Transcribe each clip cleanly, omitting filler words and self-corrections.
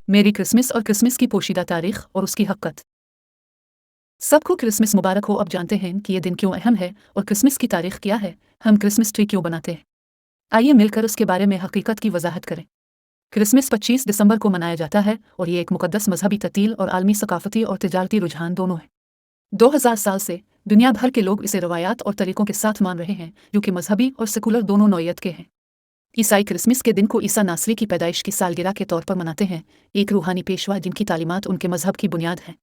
मेरी क्रिसमस और क्रिसमस की पोशीदा तारीख और उसकी हक़्क़त। सबको क्रिसमस मुबारक हो। अब जानते हैं कि ये दिन क्यों अहम है और क्रिसमस की तारीख क्या है, हम क्रिसमस ट्री क्यों बनाते हैं। आइए मिलकर उसके बारे में हकीकत की वजाहत करें। क्रिसमस 25 दिसंबर को मनाया जाता है और ये एक मुक़द्दस मजहबी तब्दील और आलमी सकाफती और तिजारती रुझान दोनों है। 2000 साल से दुनिया भर के लोग इसे रवायात और तरीक़ों के साथ मान रहे हैं, जो कि मजहबी और सेकुलर दोनों नौइयत के हैं। ईसाई क्रिसमस के दिन को ईसा नासरी की पैदाइश की सालगिरह के तौर पर मनाते हैं, एक रूहानी पेशवा जिनकी तालीमात उनके मजहब की बुनियाद है।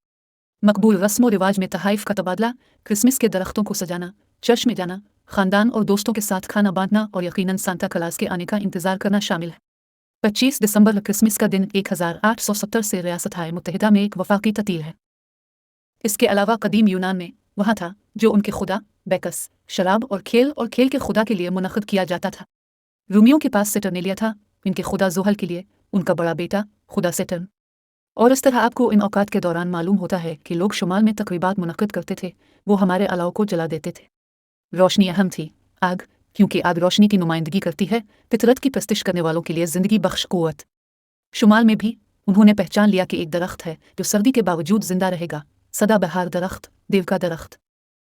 मकबूल रस्म व रिवाज में तहाइफ का तबादला, क्रिसमस के दरख्तों को सजाना, चर्च में जाना, ख़ानदान और दोस्तों के साथ खाना बांटना और यकीनन सांता क्लॉज के आने का इंतज़ार करना शामिल है। 25 दिसंबर क्रिसमस का दिन 1870 से रियासत मुत्तहिदा में एक वफाकी ततील है। इसके अलावा कदीम यूनान में वहाँ था जो उनके खुदा बैकस, शराब और खेल के खुदा के लिए मुनक़द किया जाता था। रूमियों के पास सेटर्नेलिया था, इनके खुदा ज़ोहल के लिए उनका बड़ा बेटा खुदा सेटर्न। और इस तरह आपको इन औकात के दौरान मालूम होता है कि लोग शुमाल में तक़रीबात मुनक़्क़िद करते थे, वो हमारे अलाव को जला देते थे। रोशनी अहम थी, आग, क्योंकि आग रोशनी की नुमाइंदगी करती है, फितरत की प्रस्तिश करने वालों के लिए ज़िंदगी बख्श क़ुव्वत। शुमाल में भी उन्होंने पहचान लिया कि एक दरख्त है जो सर्दी के बावजूद जिंदा रहेगा, सदाबहार दरख्त, देव का दरख्त।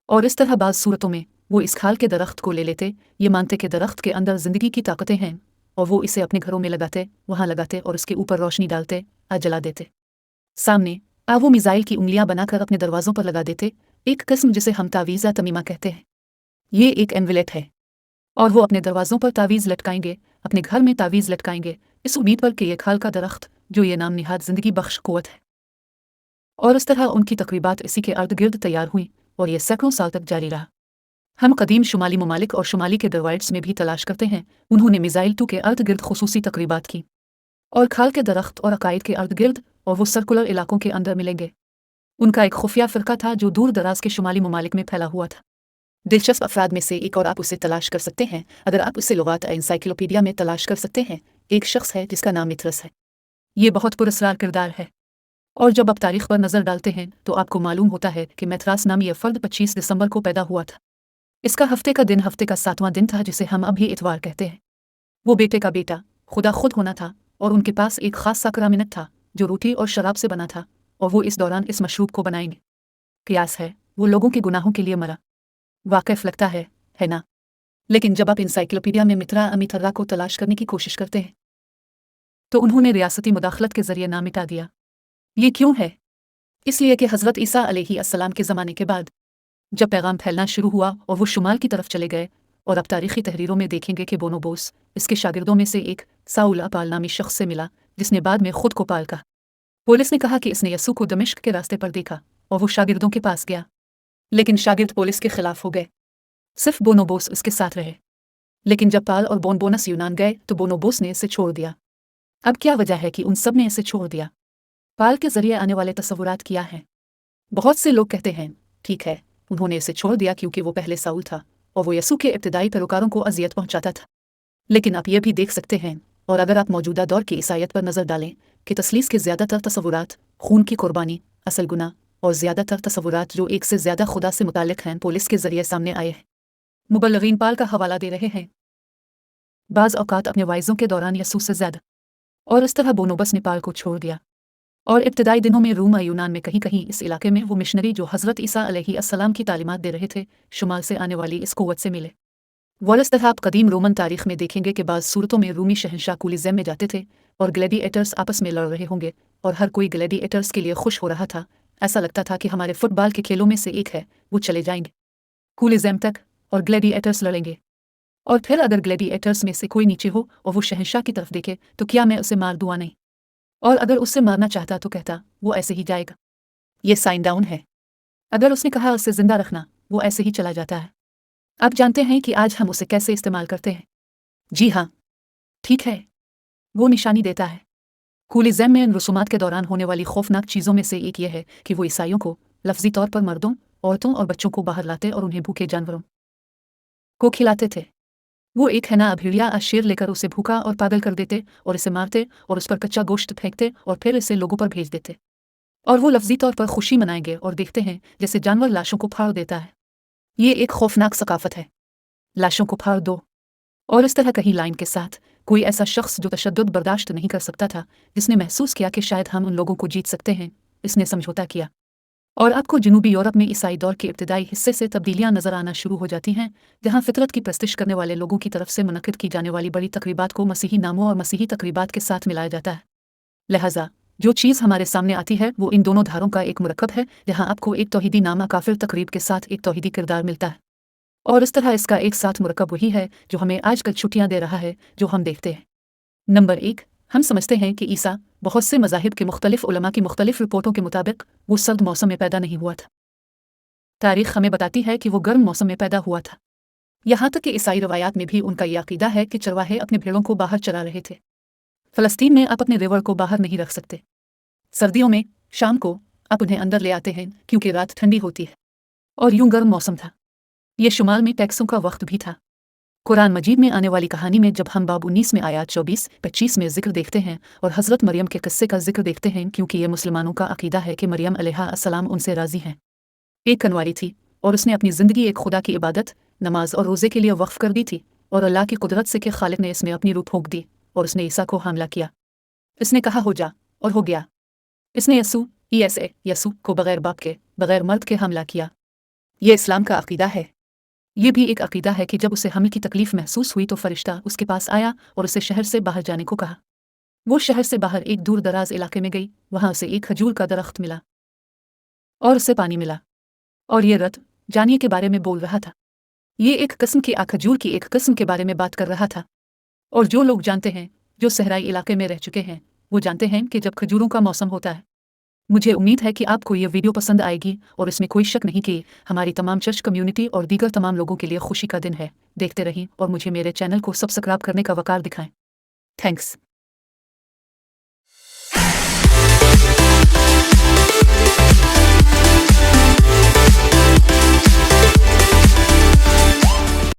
और इस तरह बाज़ सूरतों में वो इस खाल के दरख्त को ले लेते, ये मानते कि दरख्त के अंदर ज़िंदगी की ताकतें हैं, और वो इसे अपने घरों में लगाते, वहाँ लगाते और उसके ऊपर रोशनी डालते, जला देते। सामने वो मिज़ाइल की उंगलियां बनाकर अपने दरवाज़ों पर लगा देते, एक किस्म जिसे हम तावीज़ा तमीमा कहते हैं। ये एक एम्बुलेट है और वो अपने दरवाज़ों पर तावीज़ लटकाएंगे, अपने घर में तावीज़ लटकाएंगे, इस उम्मीद पर कि ये खाल का दरख्त जो ये नाम निहाद ज़िंदगी बख्श क़ुव्वत है। और इस तरह उनकी तक़रीबात इसी के अर्द गिर्द तैयार हुई और ये सैकड़ों साल तक जारी रहा। हम कदीम शुमाली ममालिक और शुमाली के दरवाइड्स में भी तलाश करते हैं, उन्होंने मिज़ाइल 2 के अर्द गिर्द खुसूसी तक़रीबात की और खाल के दरख्त और अकायद के अर्द गिर्द, और वो सर्कुलर इलाकों के अंदर मिलेंगे। उनका एक खुफिया फ़िरका था जो दूर दराज के शुमाली ममालिक में फैला हुआ था। दिलचस्प अफराद में से एक, और आप उसे तलाश कर सकते हैं अगर आप उसे लुगात एनसाइक्लोपीडिया में तलाश कर सकते हैं, एक शख्स है जिसका नाम मित्रस है। ये बहुत पुरस्कार किरदार है और जब आप तारीख पर नज़र डालते हैं तो आपको मालूम होता है कि मिथरास नामी यह फ़र्द 25 दिसंबर को पैदा हुआ था। इसका हफ्ते का दिन हफ्ते का 7वां दिन था, जिसे हम अभी इतवार कहते हैं। वो बेटे का बेटा खुदा खुद होना था और उनके पास एक ख़ास साकरामिनत था जो रोटी और शराब से बना था, और वो इस दौरान इस मशरूब को बनाएंगे। कियास है वो लोगों के गुनाहों के लिए मरा। वाक़िफ़ लगता है ना? लेकिन जब आप इंसाइक्लोपीडिया में मित्रा अमिथर्रा को तलाश करने की कोशिश करते हैं तो उन्होंने रियासती मुदाखलत के ज़रिए नाम मिटा दिया। ये क्यों है? इसलिए कि हज़रत ईसा अलैहिस्सलाम के ज़माने के बाद जब पैगाम फैलना शुरू हुआ और वो शुमाल की तरफ चले गए, और अब तारीख़ी तहरीरों में देखेंगे कि बोनोबोस इसके शागिर्दों में से एक साउल पाल नामी शख्स से मिला, जिसने बाद में खुद को पाल कहा। पुलिस ने कहा कि इसने यसू को दमिश्क के रास्ते पर देखा और वो शागिर्दों के पास गया, लेकिन शागिर्द पुलिस के खिलाफ हो गए। सिर्फ बोनोबोस उसके साथ रहे। लेकिन जब पाल और बोनबोनस यूनान गए तो बोनोबोस ने इसे छोड़ दिया। अब क्या वजह है कि उन सब ने इसे छोड़ दिया? पाल के जरिए आने वाले तस्वुरात क्या हैं? बहुत से लोग कहते हैं ठीक है, उन्होंने इसे छोड़ दिया क्योंकि वो पहले साउल था और वो यसू के इब्तिदाई पैरोकारों को अजियत पहुंचाता था। लेकिन आप ये भी देख सकते हैं, और अगर आप मौजूदा दौर की ईसाईयत पर नज़र डालें, कि तस्लीस के ज़्यादातर तस्वुरात, खून की कुर्बानी, असल गुनाह और ज़्यादातर तस्वुरात जो एक से ज़्यादा खुदा से मुताल्लिक़ हैं, पुलिस के ज़रिए सामने आए हैं। मुबल्लिगीन पाल का हवाला दे रहे हैं, बाज़ औक़ात अपने वाइज़ों के दौरान यसू से ज़्यादा। और इस तरह बोनोबस ने पाल को छोड़ दिया, और इब्तिदाई दिनों में रूम यूनान में कहीं कहीं इस इलाके में वो मिशनरी जो हज़रत ईसा अलैहिस्सलाम की तालीमात दे रहे थे, शुमाल से आने वाली इस क़ुव्वत से मिले। इस तरह आप कदीम रोमन तारीख़ में देखेंगे कि बाज़ सूरतों में रूमी शहंशाह कोलिज़म में जाते थे और ग्लैडिएटर्स आपस में लड़ रहे होंगे, और हर कोई ग्लैडिएटर्स के लिए खुश हो रहा था। ऐसा लगता था कि हमारे फुटबॉल के खेलों में से एक है, वो चले जाएंगे कोलिज़म तक और ग्लैडिएटर्स लड़ेंगे, और फिर अगर ग्लैडिएटर्स में से कोई नीचे हो और वो शहंशाह की तरफ देखे तो क्या मैं उसे मार दूँ? नहीं, और अगर उससे मारना चाहता तो कहता वो ऐसे ही जाएगा। ये साइन डाउन है। अगर उसने कहा उसे जिंदा रखना, वो ऐसे ही चला जाता है। आप जानते हैं कि आज हम उसे कैसे इस्तेमाल करते हैं? जी हाँ, ठीक है, वो निशानी देता है। कोलिज़म में इन रसूमात के दौरान होने वाली खौफनाक चीज़ों में से एक यह है कि वो ईसाइयों को लफ्ज़ी तौर पर मर्दों, औरतों और बच्चों को बाहर लाते और उन्हें भूखे जानवरों को खिलाते थे। वो एक हैना भेड़िया शेर लेकर उसे भूखा और पागल कर देते और इसे मारते और उस पर कच्चा गोश्त फेंकते और फिर इसे लोगों पर भेज देते, और वो लफ्ज़ी तौर पर खुशी मनाएंगे और देखते हैं जैसे जानवर लाशों को फाड़ देता है। ये एक खौफनाक सकाफत है। लाशों को फाड़ दो, और इस तरह कहीं लाइन के साथ कोई ऐसा शख्स जो तशद्दुद बर्दाश्त नहीं कर सकता था, जिसने महसूस किया कि शायद हम उन लोगों को जीत सकते हैं, इसने समझौता किया। और आपको जनूबी यूरोप में ईसाई दौर के इब्तिदाई हिस्से से तब्दीलियां नजर आना शुरू हो जाती हैं, जहां फितरत की प्रस्तिश करने वाले लोगों की तरफ से मुनक्किद की जाने वाली बड़ी तकरीबात को मसीही नामों और मसीही तकरीबात के साथ मिलाया जाता है। लिहाजा जो चीज़ हमारे सामने आती है वो इन दोनों धारों का एक मुरक्कब है, जहां आपको एक तौहीदी नामा काफिर तकरीब के साथ एक तौहीदी किरदार मिलता है। और इस तरह इसका एक साथ मुरक्कब वही है जो हमें आजकल छुट्टियां दे रहा है, जो हम देखते हैं। नंबर 1, हम समझते हैं कि ईसा बहुत से मज़ाहिब के मुख्तलिफ उलमा की मुख्तलिफ रिपोर्टों के मुताबिक वो सर्द मौसम में पैदा नहीं हुआ था। तारीख हमें बताती है कि वो गर्म मौसम में पैदा हुआ था। यहाँ तक कि ईसाई रवायात में भी उनका यह अकीदा है कि चरवाहे अपने भेड़ों को बाहर चरा रहे थे। फ़लस्तीन में आप अपने रेवड़ को बाहर नहीं रख सकते। सर्दियों में शाम को आप उन्हें अंदर ले आते हैं क्योंकि रात ठंडी होती है। और यूं गर्म मौसम था। ये शुमाल में टैक्सों का वक्त भी था। कुरान मजीद में आने वाली कहानी में जब हम बाब 19 में आयात 24-25 में जिक्र देखते हैं और हज़रत मरियम के किस्से का जिक्र देखते हैं, क्योंकि ये मुसलमानों का अकीदा है कि मरियम अलैहिस्सलाम उनसे राज़ी हैं। एक कनवारी थी और उसने अपनी ज़िंदगी एक खुदा की इबादत, नमाज और रोज़े के लिए वक्फ कर दी थी, और अल्लाह की कुदरत से कि खालिक ने इसमें अपनी रूह फूंक दी और उसने ईसा को हमला किया। इसने कहा हो जा, और हो गया। इसने यसू को बग़ैर बाप के, बग़ैर मर्द के हमला किया। ये इस्लाम का अकीदा है। ये भी एक अकीदा है कि जब उसे हमल की तकलीफ महसूस हुई तो फरिश्ता उसके पास आया और उसे शहर से बाहर जाने को कहा। वो शहर से बाहर एक दूर दराज इलाके में गई। वहां उसे एक खजूर का दरख्त मिला और उसे पानी मिला, और ये रत जानिए के बारे में बोल रहा था। ये एक किस्म की खजूर की एक किस्म के बारे में बात कर रहा था। और जो लोग जानते हैं, जो सहराई इलाके में रह चुके हैं, वो जानते हैं कि जब खजूरों का मौसम होता है। मुझे उम्मीद है कि आपको ये वीडियो पसंद आएगी, और इसमें कोई शक नहीं कि हमारी तमाम चर्च कम्युनिटी और दीगर तमाम लोगों के लिए खुशी का दिन है। देखते रहिए और मुझे मेरे चैनल को सब्सक्राइब करने का वकार दिखाएं। थैंक्स।